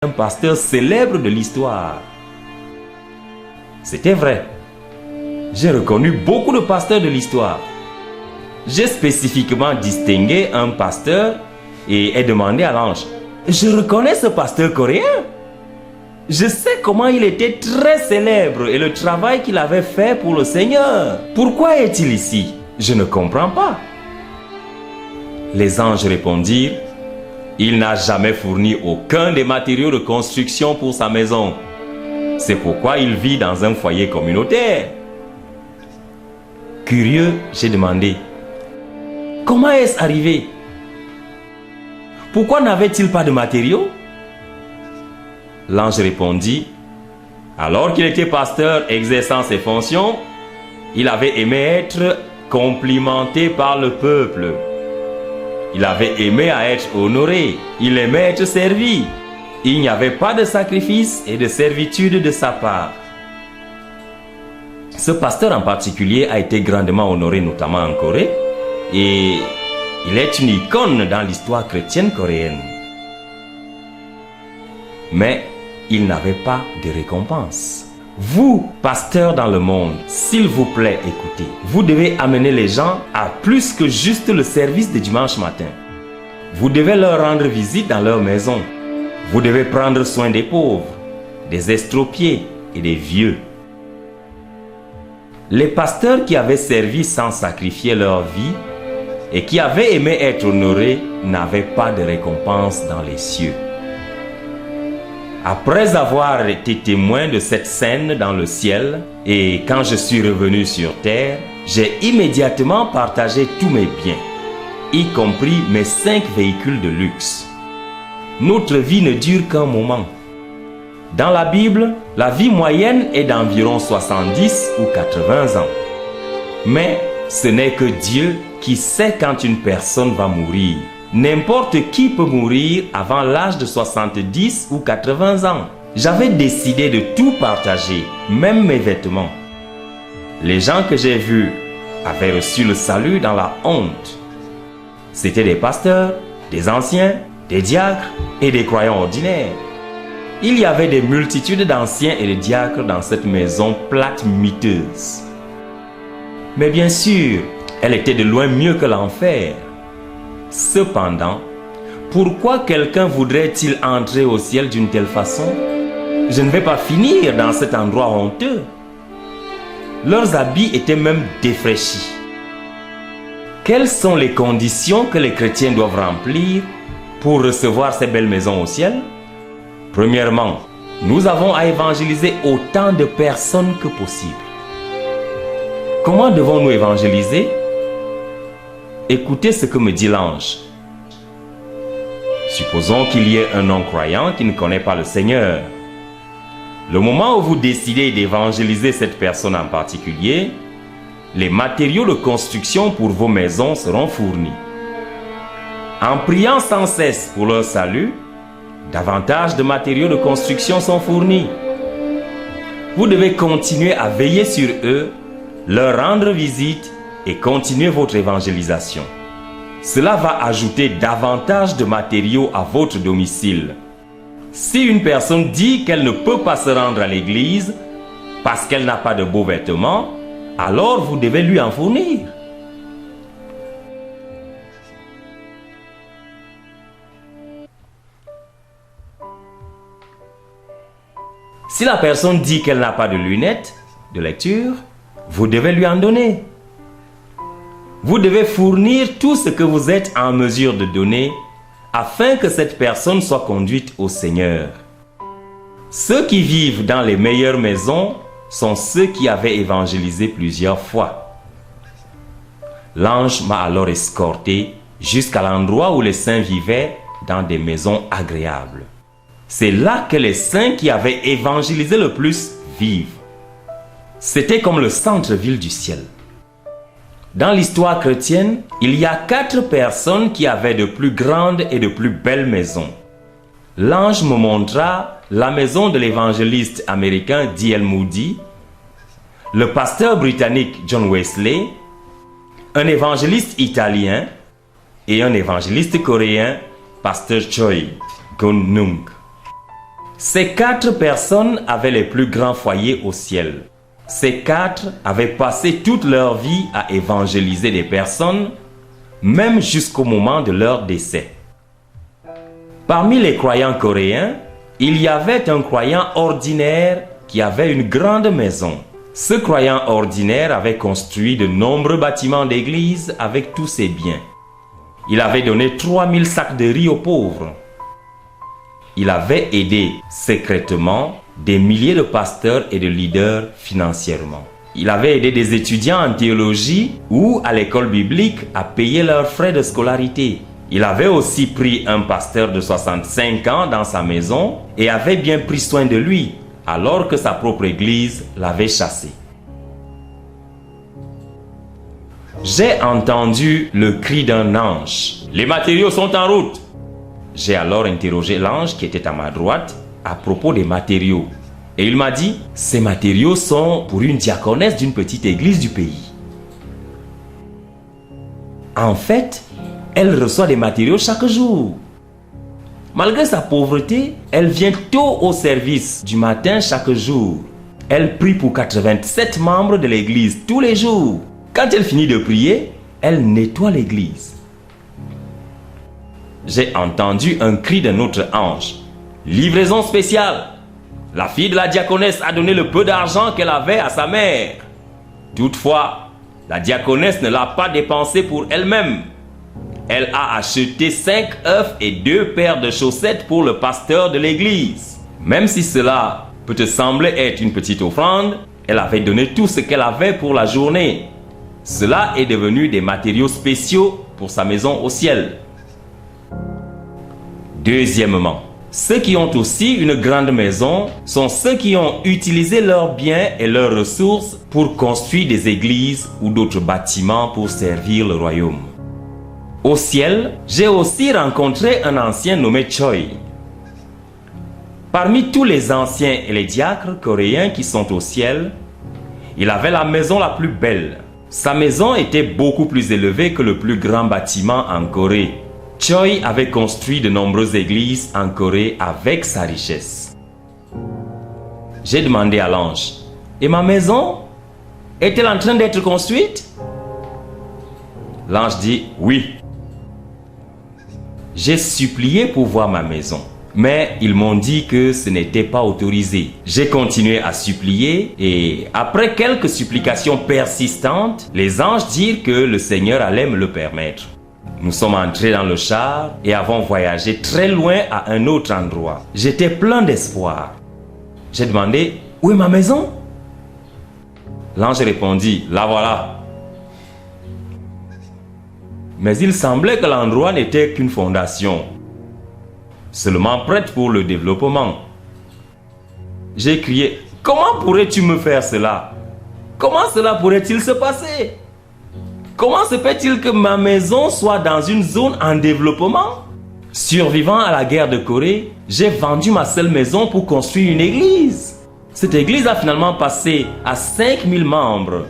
un pasteur célèbre de l'histoire. C'était vrai. J'ai reconnu beaucoup de pasteurs de l'histoire. J'ai spécifiquement distingué un pasteur et ai demandé à l'ange: je reconnais ce pasteur coréen. Je sais comment il était très célèbre et le travail qu'il avait fait pour le Seigneur. Pourquoi est-il ici? Je ne comprends pas. Les anges répondirent: il n'a jamais fourni aucun des matériaux de construction pour sa maison. C'est pourquoi il vit dans un foyer communautaire. Curieux, j'ai demandé: comment est-ce arrivé? Pourquoi n'avait-il pas de matériaux? L'ange répondit: alors qu'il était pasteur exerçant ses fonctions, il avait aimé être complimenté par le peuple. Il avait aimé à être honoré. Il aimait être servi. Il n'y avait pas de sacrifice et de servitude de sa part. Ce pasteur en particulier a été grandement honoré, notamment en Corée, et il est une icône dans l'histoire chrétienne coréenne. Mais il n'avait pas de récompense. Vous, pasteurs dans le monde, s'il vous plaît, écoutez. Vous devez amener les gens à plus que juste le service de dimanche matin. Vous devez leur rendre visite dans leur maison. Vous devez prendre soin des pauvres, des estropiés et des vieux. Les pasteurs qui avaient servi sans sacrifier leur vie et qui avaient aimé être honorés n'avaient pas de récompense dans les cieux. Après avoir été témoin de cette scène dans le ciel, et quand je suis revenu sur terre, j'ai immédiatement partagé tous mes biens, y compris mes 5 véhicules de luxe. Notre vie ne dure qu'un moment. Dans la Bible, la vie moyenne est d'environ 70 ou 80 ans. Mais ce n'est que Dieu qui sait quand une personne va mourir. N'importe qui peut mourir avant l'âge de 70 ou 80 ans. J'avais décidé de tout partager, même mes vêtements. Les gens que j'ai vus avaient reçu le salut dans la honte. C'étaient des pasteurs, des anciens, des diacres et des croyants ordinaires. Il y avait des multitudes d'anciens et de diacres dans cette maison plate miteuse. Mais bien sûr, elle était de loin mieux que l'enfer. Cependant, pourquoi quelqu'un voudrait-il entrer au ciel d'une telle façon? Je ne vais pas finir dans cet endroit honteux. Leurs habits étaient même défraîchis. Quelles sont les conditions que les chrétiens doivent remplir pour recevoir ces belles maisons au ciel? Premièrement, nous avons à évangéliser autant de personnes que possible. Comment devons-nous évangéliser? Écoutez ce que me dit l'ange. Supposons qu'il y ait un non-croyant qui ne connaît pas le Seigneur. Le moment où vous décidez d'évangéliser cette personne en particulier, les matériaux de construction pour vos maisons seront fournis. En priant sans cesse pour leur salut, davantage de matériaux de construction sont fournis. Vous devez continuer à veiller sur eux, leur rendre visite et continuer votre évangélisation. Cela va ajouter davantage de matériaux à votre domicile. Si une personne dit qu'elle ne peut pas se rendre à l'église parce qu'elle n'a pas de beaux vêtements, alors vous devez lui en fournir. Si la personne dit qu'elle n'a pas de lunettes de lecture, vous devez lui en donner. Vous devez fournir tout ce que vous êtes en mesure de donner afin que cette personne soit conduite au Seigneur. Ceux qui vivent dans les meilleures maisons sont ceux qui avaient évangélisé plusieurs fois. L'ange m'a alors escorté jusqu'à l'endroit où les saints vivaient dans des maisons agréables. C'est là que les saints qui avaient évangélisé le plus vivent. C'était comme le centre-ville du ciel. Dans l'histoire chrétienne, il y a 4 personnes qui avaient de plus grandes et de plus belles maisons. L'ange me montra la maison de l'évangéliste américain D.L. Moody, le pasteur britannique John Wesley, un évangéliste italien et un évangéliste coréen, pasteur Choi Gun-nung. Ces 4 personnes avaient les plus grands foyers au ciel. Ces 4 avaient passé toute leur vie à évangéliser des personnes, même jusqu'au moment de leur décès. Parmi les croyants coréens, il y avait un croyant ordinaire qui avait une grande maison. Ce croyant ordinaire avait construit de nombreux bâtiments d'église avec tous ses biens. Il avait donné 3000 sacs de riz aux pauvres. Il avait aidé secrètement des milliers de pasteurs et de leaders financièrement. Il avait aidé des étudiants en théologie ou à l'école biblique à payer leurs frais de scolarité. Il avait aussi pris un pasteur de 65 ans dans sa maison et avait bien pris soin de lui, alors que sa propre église l'avait chassé. J'ai entendu le cri d'un ange. « Les matériaux sont en route !» J'ai alors interrogé l'ange qui était à ma droite à propos des matériaux. Et il m'a dit, ces matériaux sont pour une diaconesse d'une petite église du pays. En fait, elle reçoit des matériaux chaque jour. Malgré sa pauvreté, elle vient tôt au service du matin chaque jour. Elle prie pour 87 membres de l'église tous les jours. Quand elle finit de prier, elle nettoie l'église. J'ai entendu un cri d'un autre ange. Livraison spéciale. La fille de la diaconesse a donné le peu d'argent qu'elle avait à sa mère. Toutefois, la diaconesse ne l'a pas dépensé pour elle-même. Elle a acheté 5 œufs et 2 paires de chaussettes pour le pasteur de l'église. Même si cela peut te sembler être une petite offrande, elle avait donné tout ce qu'elle avait pour la journée. Cela est devenu des matériaux spéciaux pour sa maison au ciel. Deuxièmement, ceux qui ont aussi une grande maison sont ceux qui ont utilisé leurs biens et leurs ressources pour construire des églises ou d'autres bâtiments pour servir le royaume. Au ciel, j'ai aussi rencontré un ancien nommé Choi. Parmi tous les anciens et les diacres coréens qui sont au ciel, il avait la maison la plus belle. Sa maison était beaucoup plus élevée que le plus grand bâtiment en Corée. Choi avait construit de nombreuses églises en Corée avec sa richesse. J'ai demandé à l'ange, « Et ma maison est-elle en train d'être construite ?» L'ange dit, « Oui. » J'ai supplié pour voir ma maison, mais ils m'ont dit que ce n'était pas autorisé. J'ai continué à supplier et après quelques supplications persistantes, les anges dirent que le Seigneur allait me le permettre. Nous sommes entrés dans le char et avons voyagé très loin à un autre endroit. J'étais plein d'espoir. J'ai demandé, « Où est ma maison ?» L'ange répondit, « La voilà. » Mais il semblait que l'endroit n'était qu'une fondation, seulement prête pour le développement. J'ai crié, « Comment pourrais-tu me faire cela? Comment cela pourrait-il se passer? Comment se fait-il que ma maison soit dans une zone en développement? » Survivant à la guerre de Corée, j'ai vendu ma seule maison pour construire une église. Cette église a finalement passé à 5000 membres.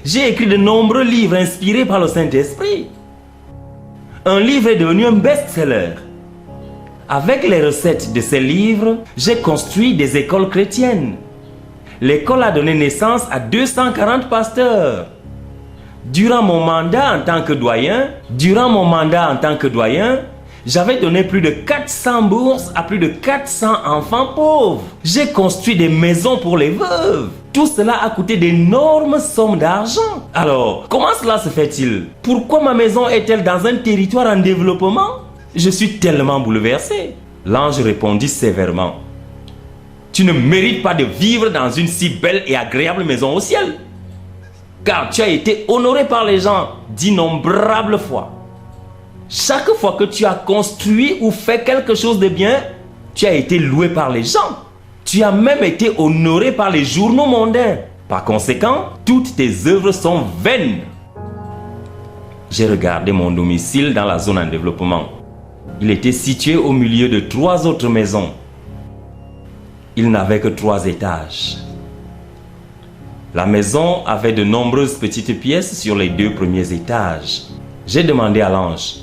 J'ai écrit de nombreux livres inspirés par le Saint-Esprit. Un livre est devenu un best-seller. Avec les recettes de ces livres, j'ai construit des écoles chrétiennes. L'école a donné naissance à 240 pasteurs. Durant mon mandat en tant que doyen, j'avais donné plus de 400 bourses à plus de 400 enfants pauvres. J'ai construit des maisons pour les veuves. Tout cela a coûté d'énormes sommes d'argent. Alors, comment cela se fait-il? Pourquoi ma maison est-elle dans un territoire en développement? Je suis tellement bouleversé. L'ange répondit sévèrement, « Tu ne mérites pas de vivre dans une si belle et agréable maison au ciel. Car tu as été honoré par les gens d'innombrables fois. Chaque fois que tu as construit ou fait quelque chose de bien, tu as été loué par les gens. Tu as même été honoré par les journaux mondains. Par conséquent, toutes tes œuvres sont vaines. » J'ai regardé mon domicile dans la zone en développement. Il était situé au milieu de 3 autres maisons. Il n'avait que 3 étages. La maison avait de nombreuses petites pièces sur les 2 premiers étages. J'ai demandé à l'ange,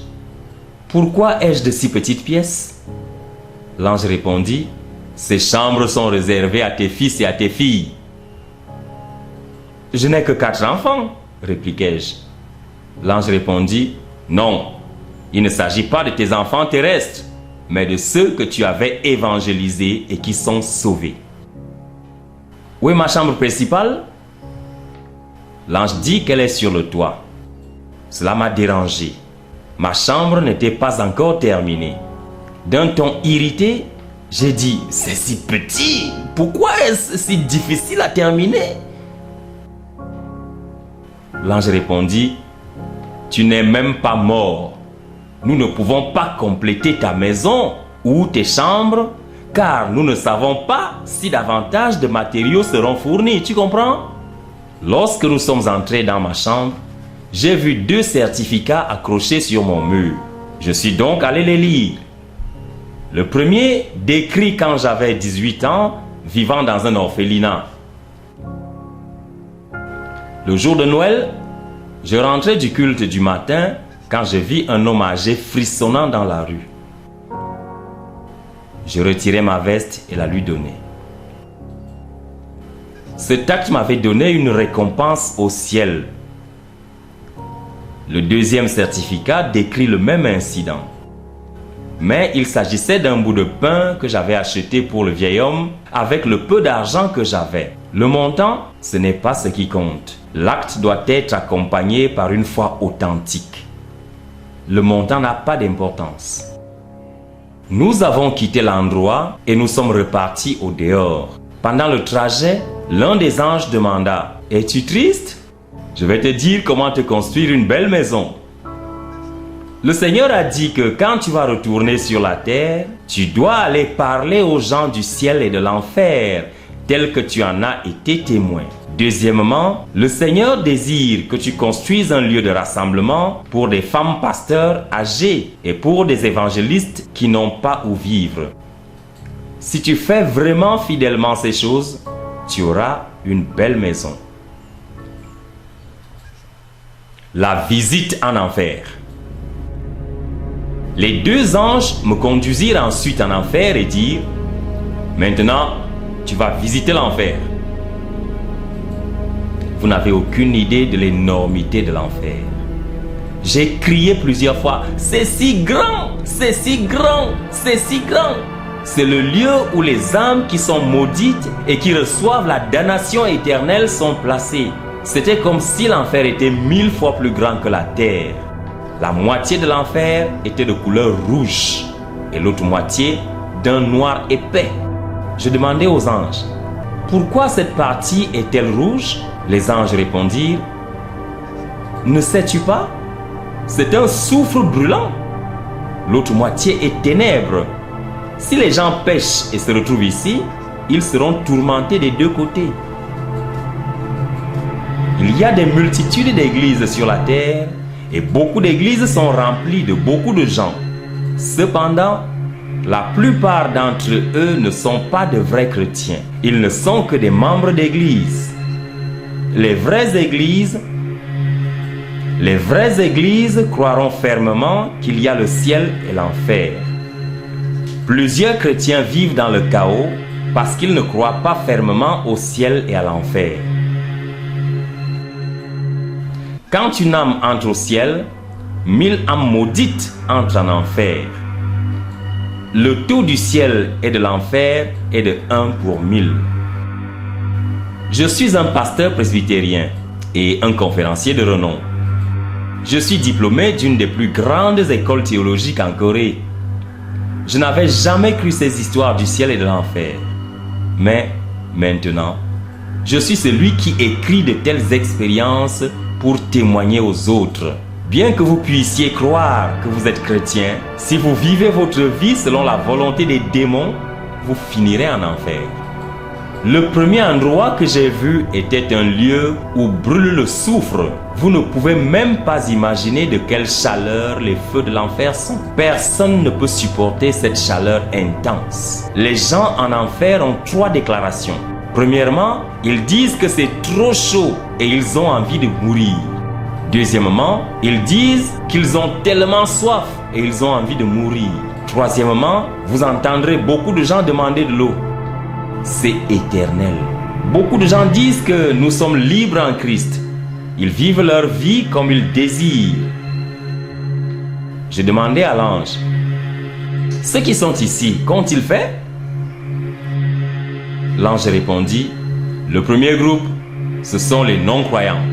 « Pourquoi ai-je de si petites pièces ?» L'ange répondit, « Ces chambres sont réservées à tes fils et à tes filles. Je n'ai que 4 enfants, répliquai-je. L'ange répondit, non, il ne s'agit pas de tes enfants terrestres, mais de ceux que tu avais évangélisés et qui sont sauvés. Où est ma chambre principale? L'ange dit qu'elle est sur le toit. Cela m'a dérangé. Ma chambre n'était pas encore terminée. D'un ton irrité, j'ai dit, c'est si petit, pourquoi est-ce si difficile à terminer? L'ange répondit, tu n'es même pas mort. Nous ne pouvons pas compléter ta maison ou tes chambres, car nous ne savons pas si davantage de matériaux seront fournis, tu comprends? Lorsque nous sommes entrés dans ma chambre, j'ai vu 2 certificats accrochés sur mon mur. Je suis donc allé les lire. Le premier décrit quand j'avais 18 ans, vivant dans un orphelinat. Le jour de Noël, je rentrais du culte du matin quand je vis un homme âgé frissonnant dans la rue. Je retirai ma veste et la lui donnai. Cet acte m'avait donné une récompense au ciel. Le deuxième certificat décrit le même incident. Mais il s'agissait d'un bout de pain que j'avais acheté pour le vieil homme avec le peu d'argent que j'avais. Le montant, ce n'est pas ce qui compte. L'acte doit être accompagné par une foi authentique. Le montant n'a pas d'importance. Nous avons quitté l'endroit et nous sommes repartis au dehors. Pendant le trajet, l'un des anges demanda, « Es-tu triste? Je vais te dire comment te construire une belle maison. » Le Seigneur a dit que quand tu vas retourner sur la terre, tu dois aller parler aux gens du ciel et de l'enfer, tels que tu en as été témoin. Deuxièmement, le Seigneur désire que tu construises un lieu de rassemblement pour des femmes pasteurs âgées et pour des évangélistes qui n'ont pas où vivre. Si tu fais vraiment fidèlement ces choses, tu auras une belle maison. La visite en enfer. Les 2 anges me conduisirent ensuite en enfer et dirent, « Maintenant, tu vas visiter l'enfer. » Vous n'avez aucune idée de l'énormité de l'enfer. J'ai crié plusieurs fois, « C'est si grand! C'est si grand! C'est si grand! » C'est le lieu où les âmes qui sont maudites et qui reçoivent la damnation éternelle sont placées. C'était comme si l'enfer était 1000 fois plus grand que la terre. La moitié de l'enfer était de couleur rouge et l'autre moitié d'un noir épais. Je demandais aux anges, « Pourquoi cette partie est-elle rouge ?» Les anges répondirent, « Ne sais-tu pas? C'est un soufre brûlant. L'autre moitié est ténèbres. Si les gens pêchent et se retrouvent ici, ils seront tourmentés des 2 côtés. » Il y a des multitudes d'églises sur la terre et beaucoup d'églises sont remplies de beaucoup de gens. Cependant, la plupart d'entre eux ne sont pas de vrais chrétiens. Ils ne sont que des membres d'église. Les vraies églises croiront fermement qu'il y a le ciel et l'enfer. Plusieurs chrétiens vivent dans le chaos parce qu'ils ne croient pas fermement au ciel et à l'enfer. Quand une âme entre au ciel, 1000 âmes maudites entrent en enfer. Le taux du ciel et de l'enfer est de 1 pour 1000. Je suis un pasteur presbytérien et un conférencier de renom. Je suis diplômé d'une des plus grandes écoles théologiques en Corée. Je n'avais jamais cru ces histoires du ciel et de l'enfer. Mais maintenant, je suis celui qui écrit de telles expériences pour témoigner aux autres. Bien que vous puissiez croire que vous êtes chrétien, si vous vivez votre vie selon la volonté des démons, vous finirez en enfer. Le premier endroit que j'ai vu était un lieu où brûle le soufre. Vous ne pouvez même pas imaginer de quelle chaleur les feux de l'enfer sont. Personne ne peut supporter cette chaleur intense. Les gens en enfer ont 3 déclarations. Premièrement, ils disent que c'est trop chaud et ils ont envie de mourir. Deuxièmement, ils disent qu'ils ont tellement soif et ils ont envie de mourir. Troisièmement, vous entendrez beaucoup de gens demander de l'eau. C'est éternel. Beaucoup de gens disent que nous sommes libres en Christ. Ils vivent leur vie comme ils désirent. J'ai demandé à l'ange, ceux qui sont ici, qu'ont-ils fait? L'ange répondit, le premier groupe, ce sont les non-croyants.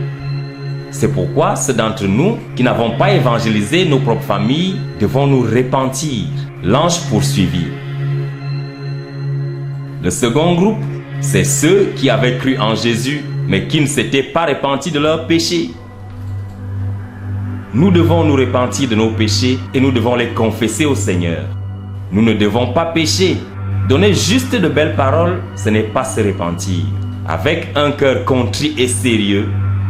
C'est pourquoi ceux d'entre nous qui n'avons pas évangélisé nos propres familles devons nous repentir. L'ange poursuivit. Le second groupe, c'est ceux qui avaient cru en Jésus, mais qui ne s'étaient pas repentis de leurs péchés. Nous devons nous repentir de nos péchés et nous devons les confesser au Seigneur. Nous ne devons pas pécher. Donner juste de belles paroles, ce n'est pas se repentir. Avec un cœur contrit et sérieux,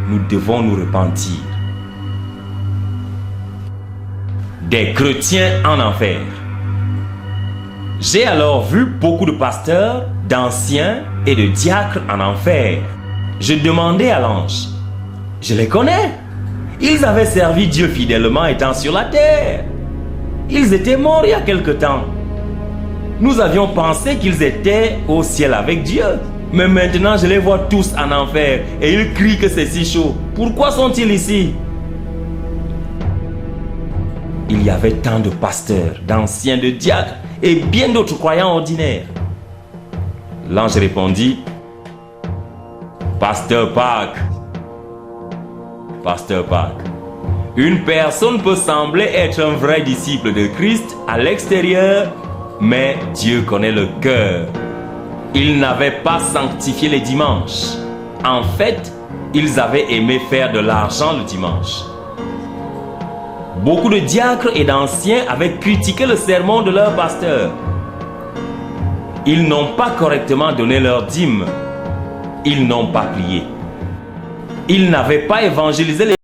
nous devons nous repentir. Des chrétiens en enfer. J'ai alors vu beaucoup de pasteurs, d'anciens et de diacres en enfer. Je demandai à l'ange, je les connais. Ils avaient servi Dieu fidèlement étant sur la terre. Ils étaient morts il y a quelque temps. Nous avions pensé qu'ils étaient au ciel avec Dieu. Mais maintenant je les vois tous en enfer et ils crient que c'est si chaud. Pourquoi sont-ils ici? Il y avait tant de pasteurs, d'anciens, de diacres et bien d'autres croyants ordinaires. L'ange répondit, Pasteur Park, une personne peut sembler être un vrai disciple de Christ à l'extérieur, mais Dieu connaît le cœur. Ils n'avaient pas sanctifié les dimanches. En fait, ils avaient aimé faire de l'argent le dimanche. Beaucoup de diacres et d'anciens avaient critiqué le sermon de leur pasteur. Ils n'ont pas correctement donné leur dîme. Ils n'ont pas prié. Ils n'avaient pas évangélisé les